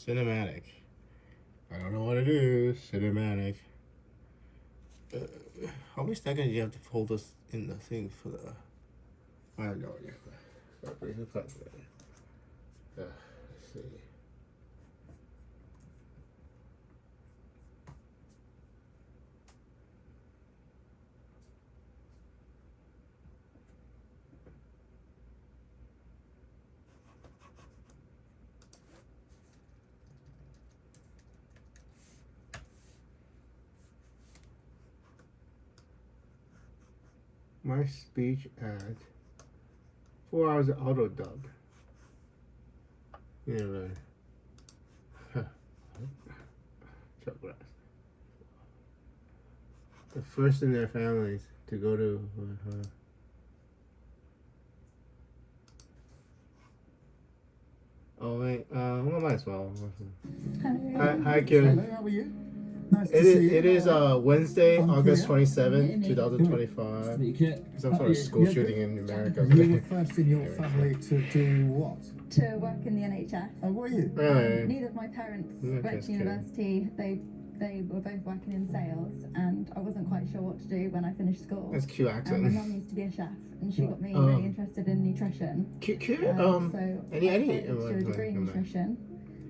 Cinematic. I don't know what it is. Cinematic. How many seconds do you have to hold us in the thing for the... I have no idea. Let's see. My speech ad. 4 hours of auto dub. Yeah, right. The first in their families to go to. Oh wait, well, might as well. Hi, Kieran. Hello, how are you? Nice to see you. It is Wednesday, August 27, 2025. Some sort of school shooting in America. You were first in your family to do what? To work in the NHS. Oh, were you? Really? Neither of my parents went to university. They were both working in sales, and I wasn't quite sure what to do when I finished school. That's cute And accent. my mum used to be a chef, and she got me really interested in nutrition. Cute. So I decided to do a degree in nutrition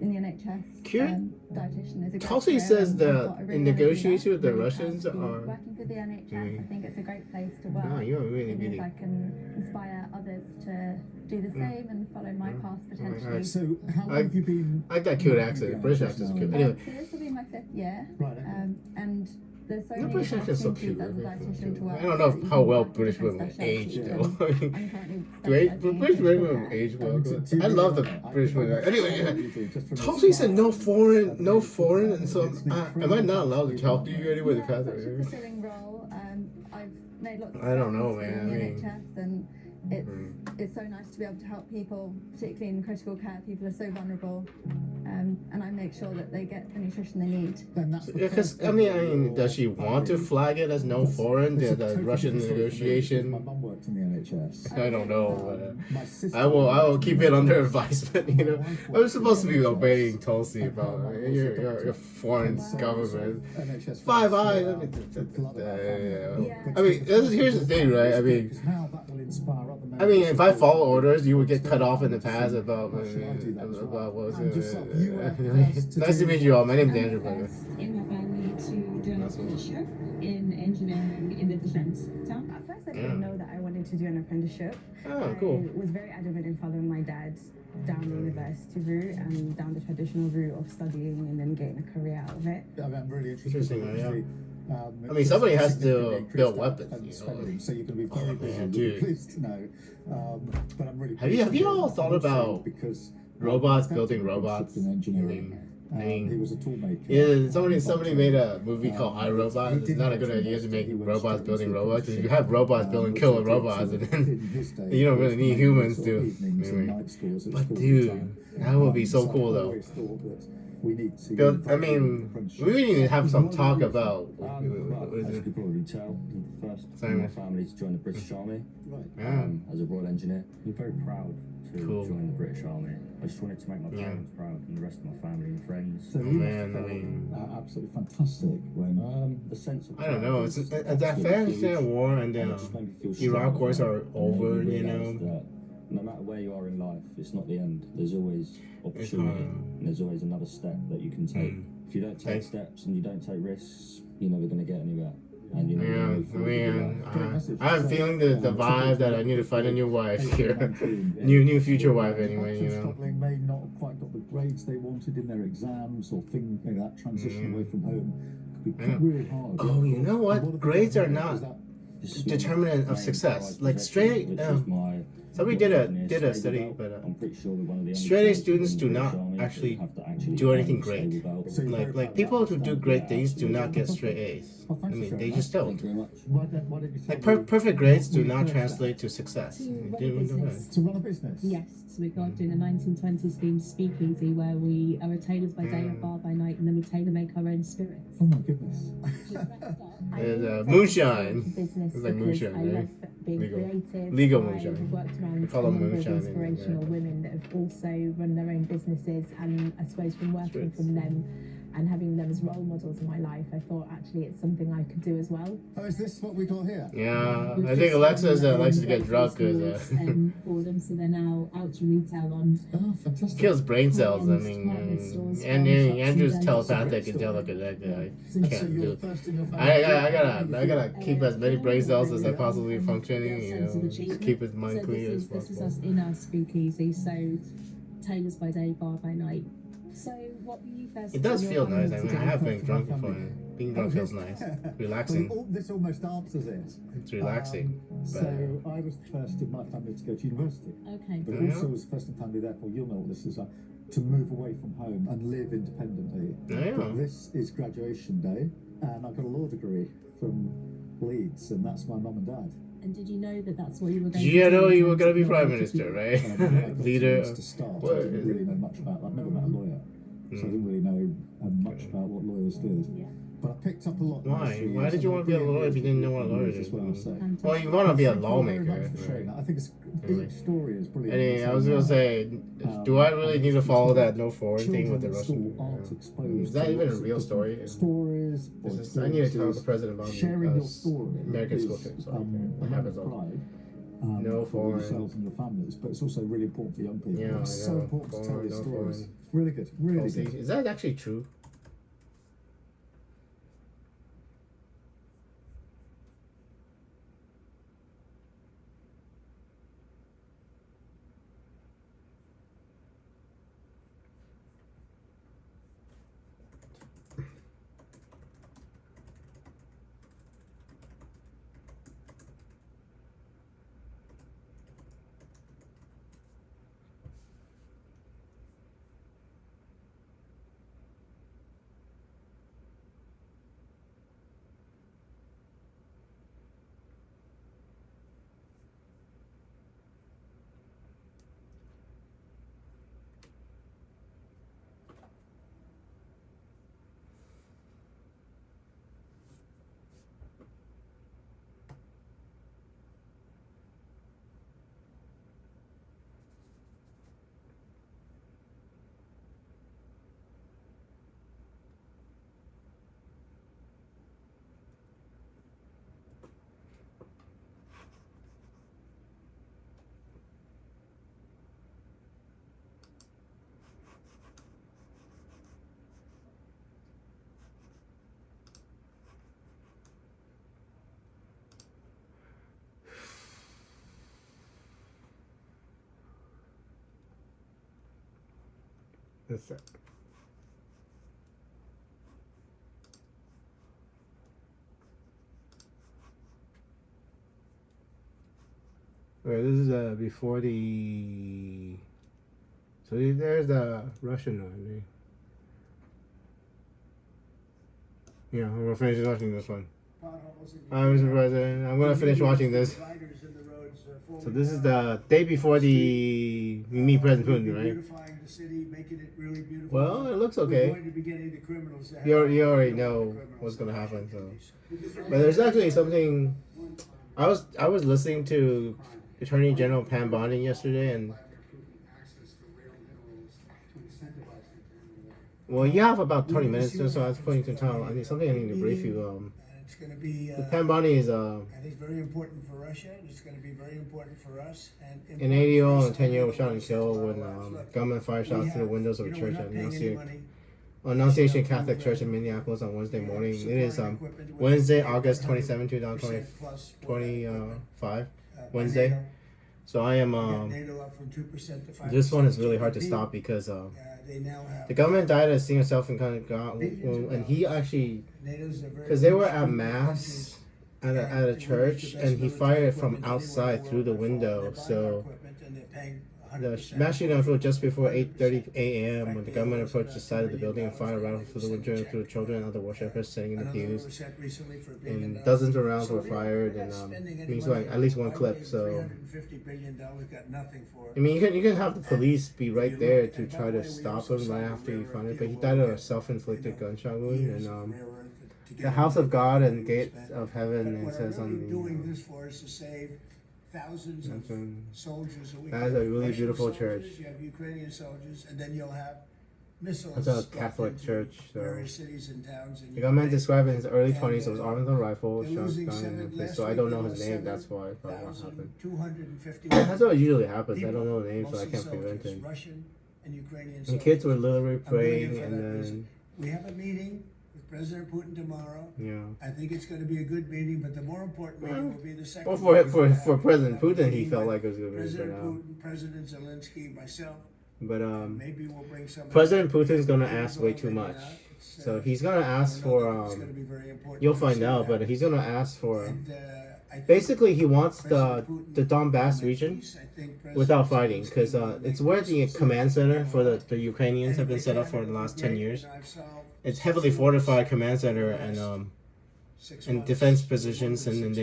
in the NHS. Dietitian is a great Tulsi career, says and that I thought I really in wanted to do negotiation that. with the Really Russians proud to be are... working for the NHS. I think it's a great place to work. Oh, you're really, because really... I can inspire others to do the same and follow my path potentially. So, how long have you been? I like that cute accent. British accent's cute. Anyway. So this will be my 5th year. Right. Okay. And there's so The many British accent's so opportunities cute. as a dietitian to work. I don't know that you how can well work in British different women age, specialties. though. I'm currently British women age well. I love the British women. Anyway, Tulsi said no foreign, and so am I not allowed to talk to you anyway? Yeah, it's such a fulfilling role. I've made lots of I don't know, friends man. in I the mean- NHS, and it's so nice to be able to help people, particularly in critical care. People are so vulnerable, and I make sure that they get the nutrition they need. Then that's the Because first I mean, does she want to flag it as no foreign? It's a The totally Russian different story for me, because negotiation. My mum worked in the NHS. I don't know. My sister I will keep it under advisement. You know, I'm supposed to be obeying Tulsi about your foreign government. NHS 5 eyes. I mean, here's the thing, right? I mean, if I follow orders, you would get cut off in the past about what was it? Nice to meet you all. My name's Andrew. By the way. In my family to do an apprenticeship in engineering in the defense sector. At first, I didn't know that I wanted to do an apprenticeship. Oh, cool. I was very adamant in following my dad down the university route and down the traditional route of studying and then getting a career out of it. I'm really Interesting, interested. yeah. I mean, somebody has to build weapons, you know. So you're going to be very busy. man, You'll be dude. pleased to know. But I'm really. Have you all thought about because robots building robots? in engineering. I mean, he was a toolmaker. yeah, somebody made a movie called iRobot. It's not a good idea to make robots building robots because if you have robots building killer robots, and then you don't really need humans to. Anyway. But dude, that would be so cool though. Build, I mean, we really need to have some talk about. As you could probably tell, I'm the first in my family to join the British Army as a Royal Engineer. I'm very proud to join the British Army. I just wanted to make my parents proud and the rest of my family and friends. So man, I mean, absolutely fantastic. When the sense of I don't know. It's the Afghanistan war and Iraq wars are over. You know. No matter where you are in life, it's not the end. There's always opportunity, and there's always another step that you can take. If you don't take steps and you don't take risks, you're never going to get anywhere. And you're never gonna move forward. I'm feeling the vibe that I need to find a new wife here, new future wife anyway. You know. Struggling, may not have quite got the grades they wanted in their exams, or thing maybe that transition away from home could be really hard. Oh, you know what? Grades are not determinant of success. Like straight. Somebody did a study, but straight A students do not actually do anything great. Like people who do great things do not get straight A's. I mean, they just don't. Like perfect grades do not translate to success. To run a business? Yes, so we're doing a 1920s themed speakeasy where we are a tailors by day and bar by night, and then we tailor make our own spirits. Oh my goodness. Moonshine. Business It's like because moonshine, I right? love being Legal. creative. Legal I've moonshine. worked around call a them number of moonshine in inspirational women that have also run their own businesses, and I suppose from working from them and having them as role models in my life, I thought actually it's something I could do as well. Oh, is this what we got here? Yeah, We've I think just Alexa's won, likes to get both drunk those because awards, for them, so they're now out to retail on Oh, fantastic. kills brain cells. I high-end mean, department stores, and farm shops, Andrew's and telepathic and story. tell like that. I And so can't you're do. the first in your family. I gotta keep as many brain cells as I possibly functioning. You sense of know, just achievement. keep his mind So clear as this is possible. us in our speakeasy. So tailors by day, bar by night. So what were you first? It does your feel nice. I family mean, I to do? have been drunk before. Being drunk feels yes. nice, relaxing. Well, this almost answers it. It's relaxing. So I was the first in my family to go to university, Okay. but Yeah. also was the first in family, therefore you'll know what this is like, to move away from home and live independently. Yeah. But this is graduation day, and I got a law degree from Leeds, and that's my mum and dad. And did you know that that's what you were going You to do? know in you were terms gonna be of prime your minister, education? right? I got Leader. to start. What I didn't is really know much about. I've never met a lawyer, so I didn't really know much about what lawyers did. Yeah. But I picked up a lot. Why? Why did you want to be a lawyer if you didn't know what a lawyer is? As well, so. Fantastic. Well, you want to be a Thank you very lawmaker. much for sharing that. I think each story is brilliant. Anyway, I was gonna say, do I really need to follow that no foreign thing with the Children Russian? at school aren't Yeah. exposed Is that to even a lots of real different story? Stories. or This is, I need to tell the experiences. president about Sharing your story. American is, school trips. So a it happens all. pride. No for foreign. yourselves and your families, but it's also really important for young people. Yeah, It's I so know. important to tell Foreign, these no stories. foreign. Really good. Really good. Is that actually true? That's it. Okay, this is before the. So there's the Russian one. Yeah, I'm gonna finish watching this one. Mr. President, I'm gonna finish watching this. So this is the day before we meet President Putin, right? Beautifying the city, making it really beautiful. Well, it looks We're okay. going to be getting the criminals that You already have- know criminals what's gonna that happen, have so. these. But there's actually something. I was listening to Attorney General Pam Bondi yesterday, and well, you have about 20 minutes, so I was putting some time. I need something I need to brief you. And it's going to be, Pam Bondi is I think, very important for Russia. It's going to be very important for us. And an important 80-year-old for and us 10-year-old to shot and live killed our when lives. Look, gunmen fired shots we through the have- windows of a we're church not at paying any Annunciation money. Catholic Church in Minneapolis on Wednesday morning. It is Supplying equipment with Wednesday, 100% August 27, 2025. Wednesday. So I am. NATO up from 2% to 5%. This one is really hard to stop because They now have the government died as seeing himself in kind of God, and he actually, NATO's a very because they were at strong mass countries, at a church, and he fired from outside through the window. So the mass shooting unfolded just before 8:30 a.m. when the government approached the side of the building and fired rounds through the window and through children and other worshippers sitting in the pews. And dozens of rounds were fired, and means like at least one clip. So $350 billion got nothing for it. I mean, you can have the police be right there to try to stop him right after you find it, but he died of a self-inflicted gunshot wound. And the house of God and gate of heaven, it says on What we're really doing the this for is to save thousands of soldiers a week. That is a really Russian beautiful soldiers, church. You have Ukrainian soldiers, and then you'll have missiles. It's a dropped Catholic into church, so. various cities and towns. And The guy man described in his early And, 20s, was armed with a rifle, they're shot losing down in seven- a place. last So I week don't there know were his name, that's why I thought what happened. 7,250 That's what usually happens. I don't people, know the names, so I mostly can't soldiers, prevent it. Russian and Ukrainian And soldiers. kids were literally I'm doing it praying, for and that then, reason. We have a meeting with President Putin tomorrow. yeah. I think it's going to be a good meeting, but the more important meeting will be the second. Well, for meeting. President We'll have a Putin, he meeting felt with like it was going to be, President but, Putin, President Zelensky, myself. but Maybe we'll bring some. President Putin's gonna ask way too much. So he's gonna ask for, It's going to be very important you'll to find see out, that. but he's gonna ask for, And, I think basically he wants President Putin the Donbass will region make peace. I think President without fighting, Zelensky because will make it's where the peace. command center for the Ukrainians And have been if set they up for can, the last it'll 10 be years. great. I've solved It's heavily fortified command center and 6 and months. defense positions, and then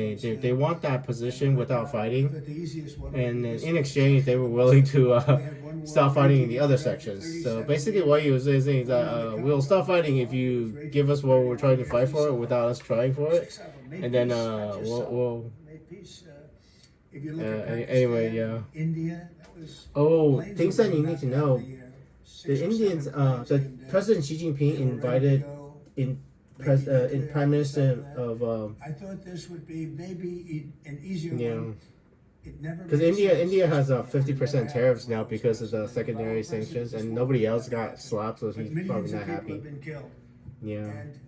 they want that position without fighting. But the easiest one And would be in exchange, they were willing to We had one war stop fighting in the other 37 sections. So years. basically, what he was saying is that we'll stop fighting if you give us what we're trying to fight for without us trying for it. 6 of them made And then peace, not just some. we'll Made peace. If you look at anyway, Pakistan, yeah. India, that was Oh, planes things were that you going need back to half know. the year. 6 The or 7 Indians, planes the came down. President Xi Jinping They were ready to invited go. in Prime Minister of I thought this would be maybe an easier yeah. one. It never Because made sense. India has It 50% never tariffs happened. now because of the secondary sanctions, and nobody else got slapped, so But he's millions probably of not people happy. have been killed. Yeah. And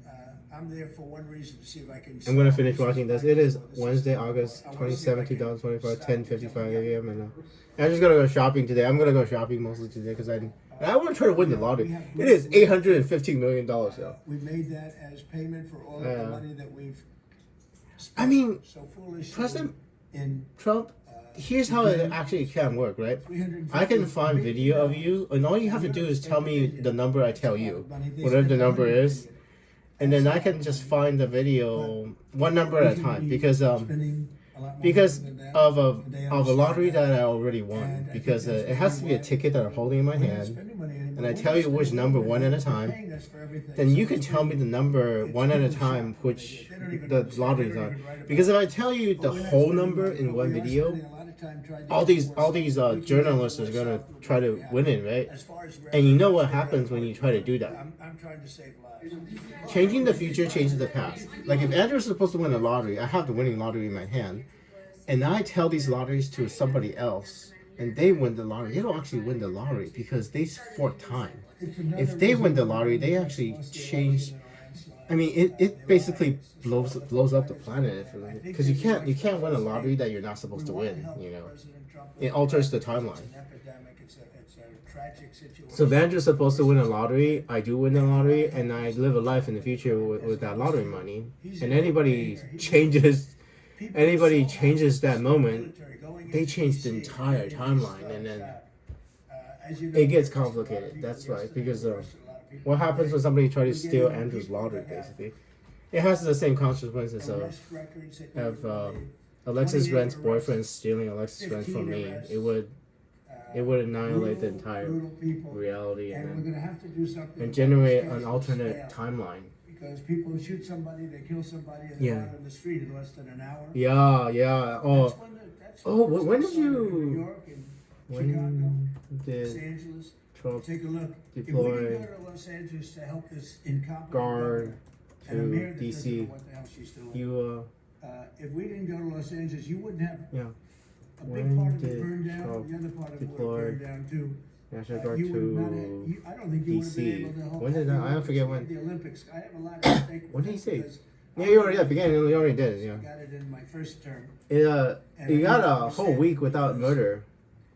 I'm there for one reason, to see if I can. I'm gonna solve finish issues watching this. like It is this. Wednesday, August I wanna see if I 27, can 2025, stop 10:55 it. a.m. And I'm just gonna go shopping today. I'm gonna go shopping mostly today because I want to try to win the lottery. It is $815 million though. We made that as payment for all of the money that we've spent. I mean, so foolishly President in Trump, here's how it actually can work, right? I can find video of you, and all you have to do is tell me the number I tell you, whatever the number is, and then I can just find the video one number at a time because of a lottery that I already won, because it has to be a ticket that I'm holding in my hand, and I tell you which number one at a time. Then you can tell me the number one at a time which the lotteries are. Because if I tell you the whole number in one video, all these journalists are gonna try to win it, right? And you know what happens when you try to do that. I'm trying to save lives. Changing the future changes the past. Like if Andrew's supposed to win a lottery, I have the winning lottery in my hand, and I tell these lotteries to somebody else, and they win the lottery. They don't actually win the lottery because they fork time. If they win the lottery, they actually change. I mean, it basically blows up the planet because you can't win a lottery that you're not supposed to win. You know, it alters the timeline. So if Andrew's supposed to win a lottery, I do win the lottery, and I live a life in the future with that lottery money. And anybody changes that moment, they change the entire timeline, and then it gets complicated. That's right, because what happens when somebody tries to steal Andrew's lottery? Basically, it has the same consequences of Alexis Rent's boyfriend stealing Alexis Rent from me. It would annihilate the entire reality and generate an alternate timeline. Because people shoot somebody, they kill somebody, and they're out on the street in less than an hour. Yeah. When did New you? York and When Los did Angeles. Trump Take a look. deploy If we can go to Los Angeles to help this incompetent guard governor, and I'm to here that doesn't know DC? what the hell she's doing. You If we didn't go to Los Angeles, you wouldn't have yeah. a When big part of did it burned down. Trump The other part of it would deploy have burned down too. National Guard You would not have, to I don't think you would have been DC. able to help When did the that? I Olympics. forget when. The Olympics. I have a lot of stake with What did he that say? because Yeah, you already began. You already did. I Yeah. got it in my first term. You got a whole week without murder.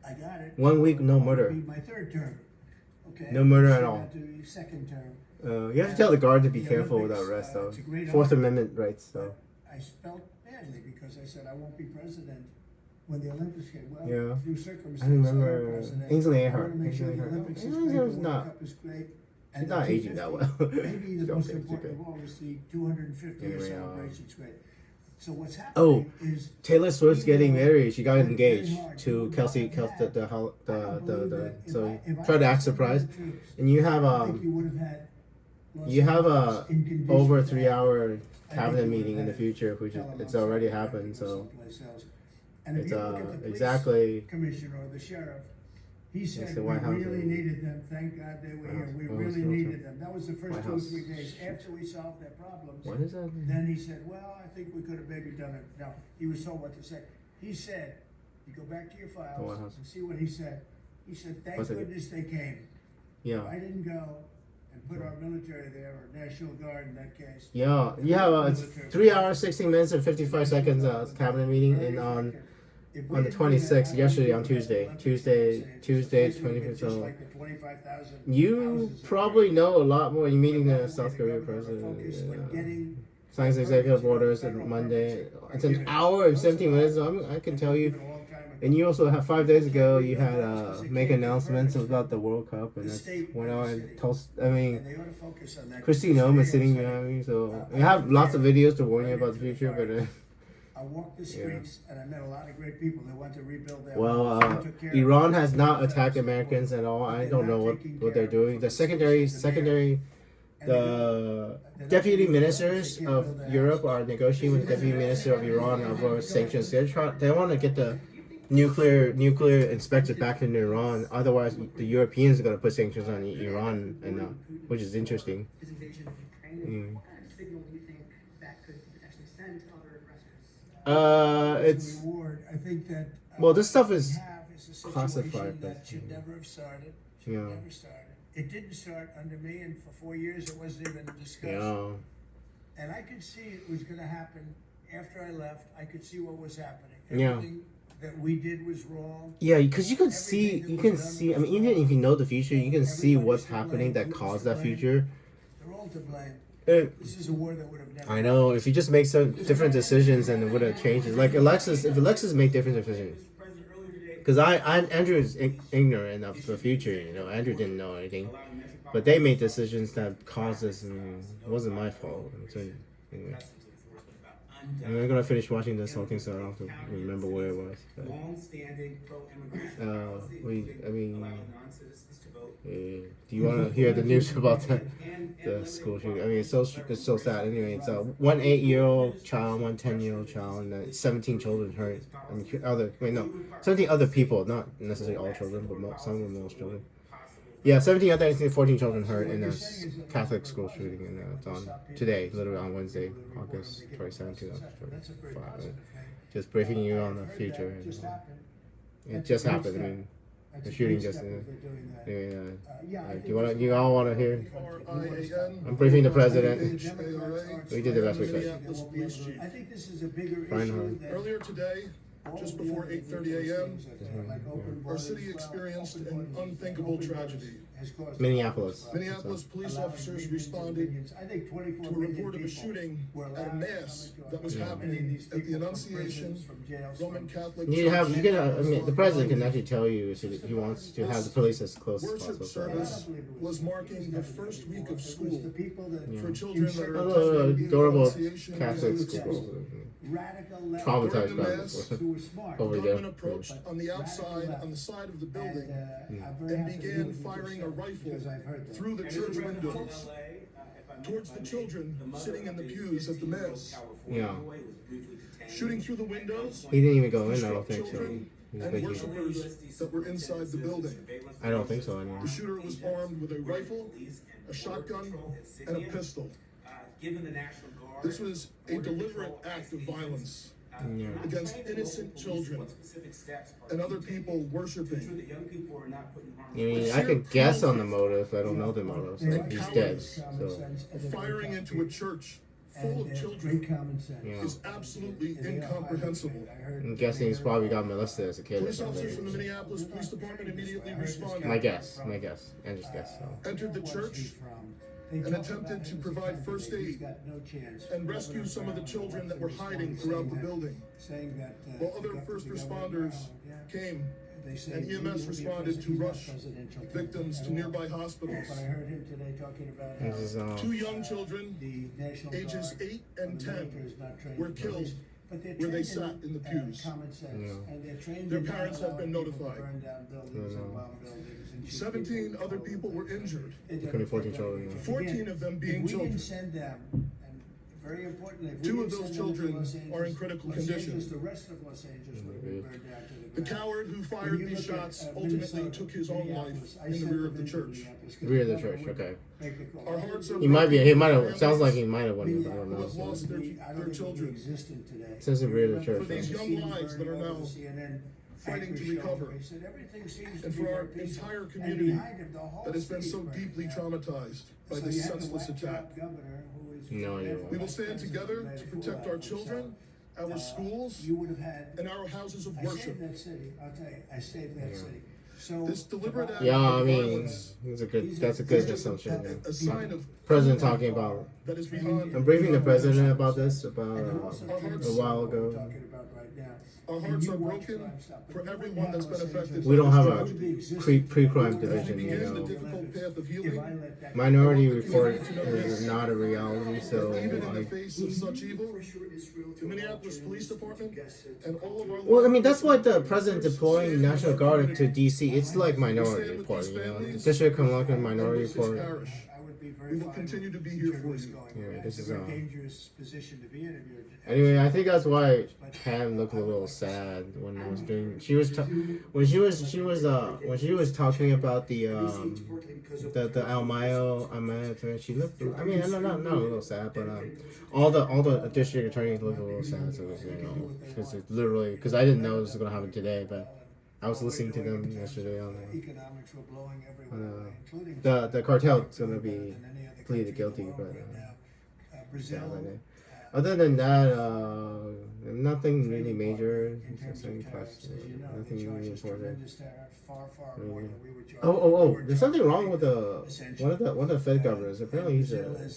I got it. 1 week, no murder. It'll be my third term. Okay. No murder at So all. I got to be second term. You have to tell the guard to be The careful with Olympics, arrest, though. it's a great Fourth honor. Amendment rights, though. I felt badly because I said I won't be president when the Olympics came. Well, Yeah. through circumstances, I remember I'm president. Ainsley I Earhart. wanna make sure Ainsley the Earhart. Olympics is Ainsley great, the Earhart's World not. Cup is great. She's And not the aging that 250, well. Maybe the Don't most think she's important good. of all is the 250 Anyway, celebration's great. So what's Oh, happening is Taylor Swift's getting married. She got engaged to Kelsey. So try to act surprised. And you have over 3 hour cabinet meeting in the future, which it's already happened. So And if It's you look at the police exactly. commissioner or the sheriff, he said the we White House really and- needed them. Thank God they were here. We Well, really it's needed them. That was the first White 2 or House. 3 days after we solved their problems. What is that? Then he said, well, I think we could have maybe done it. No, he was told what to say. He said, you go back to your White files House. and see what he said. He said, thank What's it? goodness they came. Yeah. I didn't go and put our military there, or National Guard in that case. Yeah, you have it's 3 hours, 16 minutes, and 55 seconds cabinet meeting in on the 26th, yesterday on Tuesday, 25th. So you probably know a lot more. You're meeting the South Korea president. Signs executive orders on Monday. It's an hour and 17 minutes. So I can tell you. And you also have 5 days ago. You had make announcements about the World Cup, and that's went out and told. I mean, Christine Ohm is sitting behind me, so you have lots of videos to warn you about the future, but. I walked the streets and I met a lot of great people that want to rebuild their Well, lives. They took care of Iran us. has not attacked Americans at all. I don't know what they're doing. The deputy ministers of Europe are negotiating with the deputy minister of Iran over sanctions. They want to get the nuclear inspectors back in Iran. Otherwise, the Europeans are going to put sanctions on Iran, and which is interesting. His invasion of Ukraine. What kind of signal do you think that could potentially send to other aggressors? It's Reward. I think that well, this stuff is we have is a situation classified, that but- should never have started. Should Yeah. never started. It didn't start under me, and for 4 years it wasn't even discussed. yeah. And I could see it was going to happen after I left. I could see what was happening. Yeah. Everything that we did was wrong. Yeah, because you can see. I mean, even if you know the future, you can see what's happening that caused that future. They're all to blame. And This is a war that would have never. I know if you just make some different decisions, then it would have changed. Like Alexis, if Alexis make different decisions, because Andrew is ignorant of the future. You know, Andrew didn't know anything, but they made decisions that caused this. And it wasn't my fault. So, anyway. And we're gonna finish watching this whole thing, so I don't have to remember where it was. But, Long-standing pro-immigration do you want to hear the news about the school shooting? I mean, it's so sad. Anyway, it's one 8-year-old child, one 10-year-old child, and 17 children hurt. I mean, 17 other people, not necessarily all children, but some of most children. Yeah, 17 other 14 children hurt in a Catholic school shooting, and it's on today, literally on Wednesday, August 27, 2025. Just briefing you on the future. And, it just happened. I mean, the shooting just. You all want to hear? I'm briefing the president. We did the best we could. I think this is a bigger Brian issue. Harlan. that Earlier today, all just the before other 8:30 a.m., like open our borders, city well, experienced open an borders, unthinkable open borders tragedy. has caused Minneapolis. Minneapolis police allowing officers millions and responded millions. I think 24 to a million report of a people shooting were at a allowed to mass come into that was our happening community. These at the people from Annunciation prisons, from jails, Roman from- Catholic You have Church. I mean, the president can actually tell you if he wants to have the police as close as Worship possible. service was marking the first week of It was school the people that for children that are Oh, attending adorable Annunciation Catholic Catholic school. radical left Traumatized During the by mass, this. who were smart. Over there. gunmen approached on the outside, on the side of the building, I'm very and happy began with what you firing said, a rifle because I've heard that. through the church windows towards the children sitting in the pews at the mass. Yeah. Shooting through the windows, He didn't even go he in, I don't struck think so. children He's and big. worshipers that were inside the building. I don't think so anymore. The shooter was armed with a rifle, a shotgun, and a pistol. This was a deliberate act of violence Yeah. against innocent children and other people worshiping. I mean, I could guess on the motive. I don't know the motives. Like, he's dead. So, Firing into a church full of children Great common sense. yeah. is absolutely incomprehensible. I'm guessing he's probably got molested as a kid or Police officers from something. the Minneapolis Police Department immediately responded, My guess. Andrew's guess. So. entered the church, and attempted to provide first aid and rescue some of the children that were hiding throughout the building. While other first responders came, and EMS responded to rush victims to nearby hospitals. I heard him today talking about This is, Two young children, the National ages Guard 8 and the military 10, is not trained were in killed police, but they're where they trained sat in the pews. Common sense, Yeah. and they're trained Their in not parents have been allowing people to notified. burn down buildings and bomb buildings and shoot 17 people. other people were injured, They did 20, 14 it. children, yeah. 14 of them being If we children. didn't send them, and Very importantly, if we Two of didn't those send them to children Los Angeles, are in critical Los condition. Angeles, the rest of Los Angeles would have been burned down to The the ground. coward who When fired you these look at, shots ultimately Minnesota, took his own life Minneapolis, I in the sent rear of them the into church. Minneapolis 'cause Rear of the governor church, wouldn't okay. make the call. Our hearts are He might be. He might have. families Sounds like he might have won it, but I don't who know. have lost their I don't think it would be children. existent today. It says the rear of the church. For these young lives that are now fighting to recover. And for our entire community that has been so deeply traumatized by this senseless attack. No, you're We will right. stand together to protect our children, our schools, You would have had. and our houses of I saved worship. that city. I'll tell you, I saved that Yeah. city. So This deliberate act Yeah, I of mean, violence that's a good is assumption. just Yeah. a sign of President talking about. that is beyond. I'm briefing the president about this about And then also a Minnesota, while what we're ago. talking about right now. Our And hearts you are watch broken crime stop, but for you wouldn't everyone that's have been Los affected. Angeles. We don't have It a would be existing pre-crime today. division, As we you begin the know. difficult path of If healing, I let that Minority go, Report is not a reality, so that even in the like. face of such evil, the Minneapolis Police Department and all of our Well, I mean, that's why the president deploying National Guard to D.C. It's like Minority Report, you know. The District of Columbia Minority Report. parish. I would be very We will fine continue to be with here for journalists you. going Yeah, there. this It's is, a very dangerous position to be in if you're. Anyway, I think that's why Pam looked a little sad when I was doing. She was when she was talking about the Almayo thing. She looked. I mean, not a little sad, but all the district attorneys looked a little sad. So because it's literally because I didn't know this was gonna happen today, but I was listening to them yesterday on Economics were blowing everywhere, including the cartel's gonna be pleaded guilty, but Brazil. other than that, nothing really major. Nothing really important. Oh! There's something wrong with one of the Fed governors. Apparently, he's a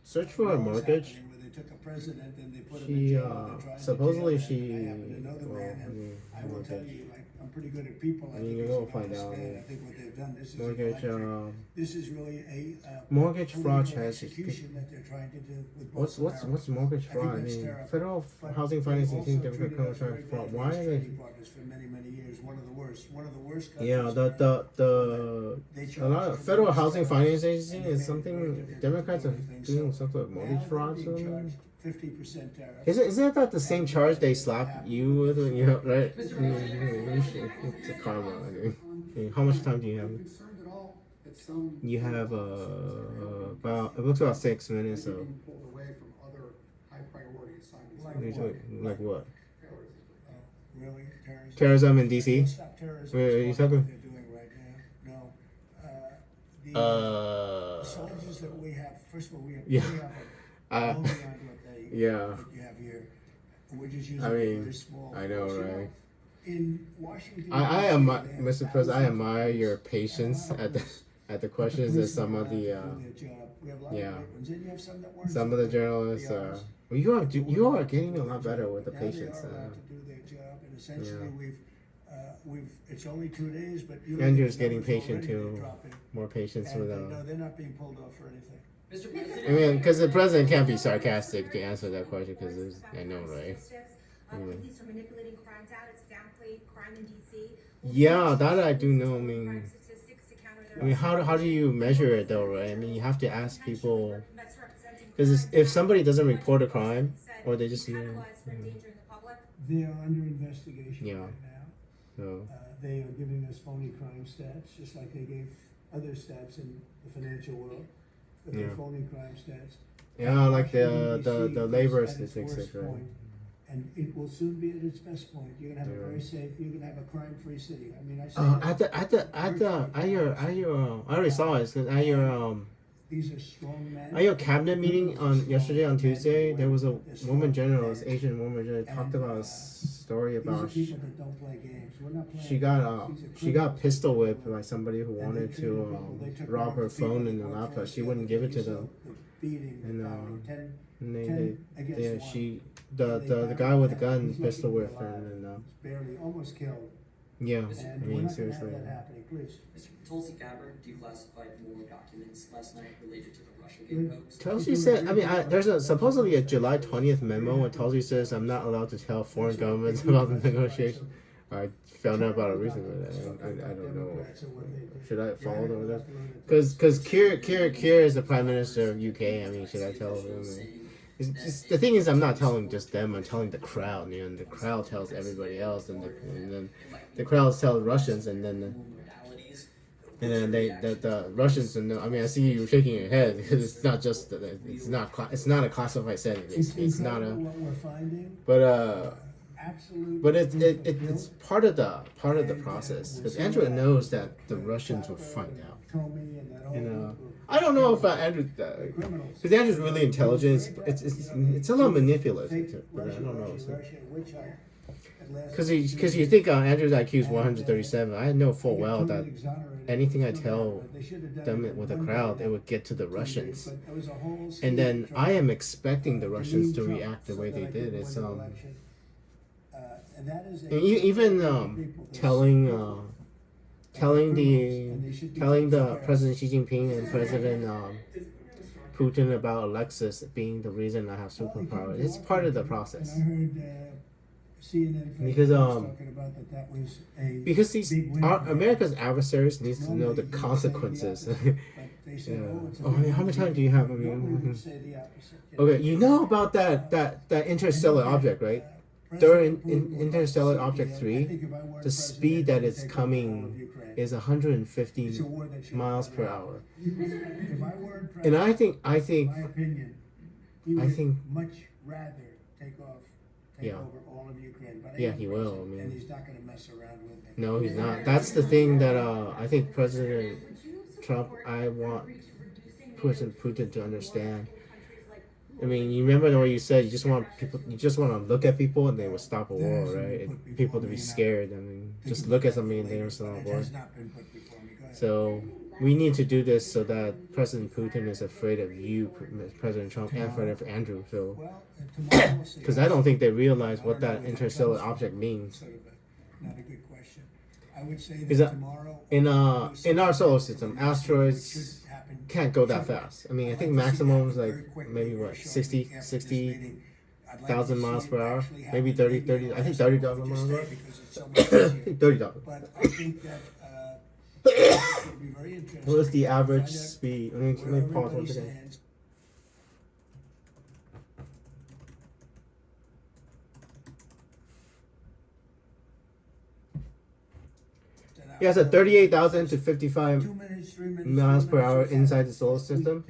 search for a mortgage. She supposedly I will tell you, like, I'm pretty good at people. I mean, you will find out. I think what they've done, this is Mortgage this is really a mortgage fraud political charges. execution that they're trying to do with What's mortgage fraud? I mean, federal housing financing team Democrat Democrat fraud. Why are they? For many years, one of the worst. Yeah, a lot of federal housing finance agency is something Democrats are doing some sort of mortgage fraud. So 50% tariff. Isn't that the same charge they slap you with when you right? It's a karma. I mean, how much time do you have? You have about it looks about 6 minutes. So like what? Really? Terrorism in DC? Stop terrorism. Wait, are you That's talking? what they're doing right now. No. The soldiers that we have, first of all, we have Yeah. well beyond what yeah. you have here. We're just using I mean, very small. I know, force. You right? In Washington, I DC, admire, they have Mr. President, I thousands of admire police, your and a patience lot of police. at the questions that some of the do their job. We have a lot yeah. of great ones, and you have some that weren't some so of the good, journalists. to be honest. Well, you are getting a lot better with the Now they patience. are allowed to do their job, and essentially Yeah. we've it's only 2 days, but Andrew's the getting numbers patient already, too. they're dropping. More patience And with no, they're not being pulled off for anything. Mr. President, I mean, because the president can't be sarcastic to answer that question because I know, right? Police are manipulating crime data to downplay crime in DC. Yeah, that I do know. I mean, how do you measure it though, right? I mean, you have to ask people because if somebody doesn't report a crime or they just They are under investigation Yeah. right now. so They are giving us phony crime stats, just like they gave other stats in the financial world. But they're Yeah. phony crime stats. yeah, like Washington, the DC labor is at its statistics, worst right? point, and it will soon be at its best point. You're gonna have a Yeah. very safe. You're gonna have a crime-free city. I mean, I say at your I already saw it. 'Cause these are strong men. at your cabinet meeting on yesterday on Tuesday, there was a woman journalist, Asian woman journalist, talked about a story These are about people that don't play games. We're not playing. she got pistol whipped by somebody who wanted to rob her phone and the laptop. She wouldn't give it to them, and the guy with the gun pistol whipped her, and barely almost killed. yeah, And I we're mean not gonna have seriously. that happening, please. Mr. Tulsi Gabbard declassified more documents last night related to the Russiagate hoax. Tulsi said, I mean, there's supposedly a July 20th memo where Tulsi says, I'm not allowed to tell foreign governments about the negotiation. I found out about it recently. I don't know. Should I follow with that? Because Keir is the Prime Minister of UK. I mean, should I tell him? It's just, the thing is, I'm not telling just them. I'm telling the crowd. You know, and the crowd tells everybody else, and then the crowds tell the Russians, and then the Russians. And I mean, I see you shaking your head because it's not just it's not a classified setting. It's not a. But it's part of the process because Andrew knows that the Russians will find out. And I don't know if Andrew, because Andrew's really intelligent. It's a little manipulative, but I don't know. Because you think Andrew's IQ is 137. I know full well that anything I tell them with a crowd, it would get to the Russians. And then I am expecting the Russians to react the way they did. It's even telling the President Xi Jinping and President Putin about Alexis being the reason I have superpower. It's part of the process. Because America's adversaries needs to know the consequences. Oh, I mean, how much time do you have? I mean, okay, you know about that interstellar object, right? During Interstellar Object 3, the speed that it's coming is 150 miles per hour. And I think much rather take over all of Ukraine. But yeah, he will. I mean, and he's not going to mess around with it. No, he's not. That's the thing that I think President Trump. I want President Putin to understand. I mean, you remember what you said. You just want to look at people and they will stop a war, right? And people to be scared. I mean, just look at somebody and they will stop a war. So we need to do this so that President Putin is afraid of you, President Trump, and afraid of Andrew. So, because I don't think they realize what that interstellar object means. Not a good question. I would say that tomorrow in our solar system, asteroids can't go that fast. I mean, I think maximum is like maybe what 60,000 miles per hour, maybe 30. I think 30,000 miles per hour. 30,000. But I think that it would be very interesting. What is the average speed? Let me pause one second. Yeah, so 38,000 to 55 miles per hour inside the solar system.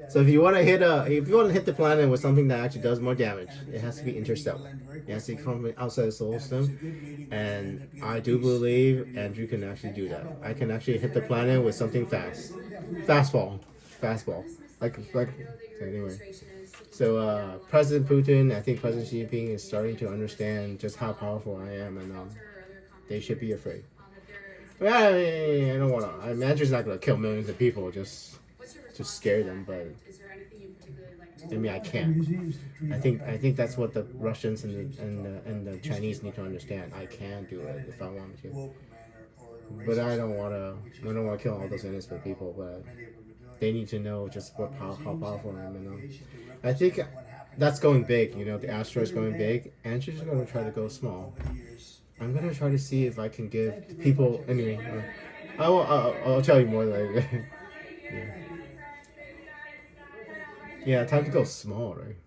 So if you want to hit the planet with something that actually does more damage, it has to be interstellar. It has to be from outside the solar system. And I do believe Andrew can actually do that. I can actually hit the planet with something fastball. Like anyway. So President Putin, I think President Xi Jinping is starting to understand just how powerful I am, and they should be afraid. But I don't want to. I mean, Andrew's not going to kill millions of people just scare them. But I mean, I can't. I think that's what the Russians and the Chinese need to understand. I can do it if I want to. But I don't want to kill all those innocent people. But they need to know just how powerful I am. I think that's going big. You know, the asteroid's going big. Andrew's going to try to go small. I'm gonna try to see if I can give people. Anyway, I'll tell you more later. Yeah, time to go small, right?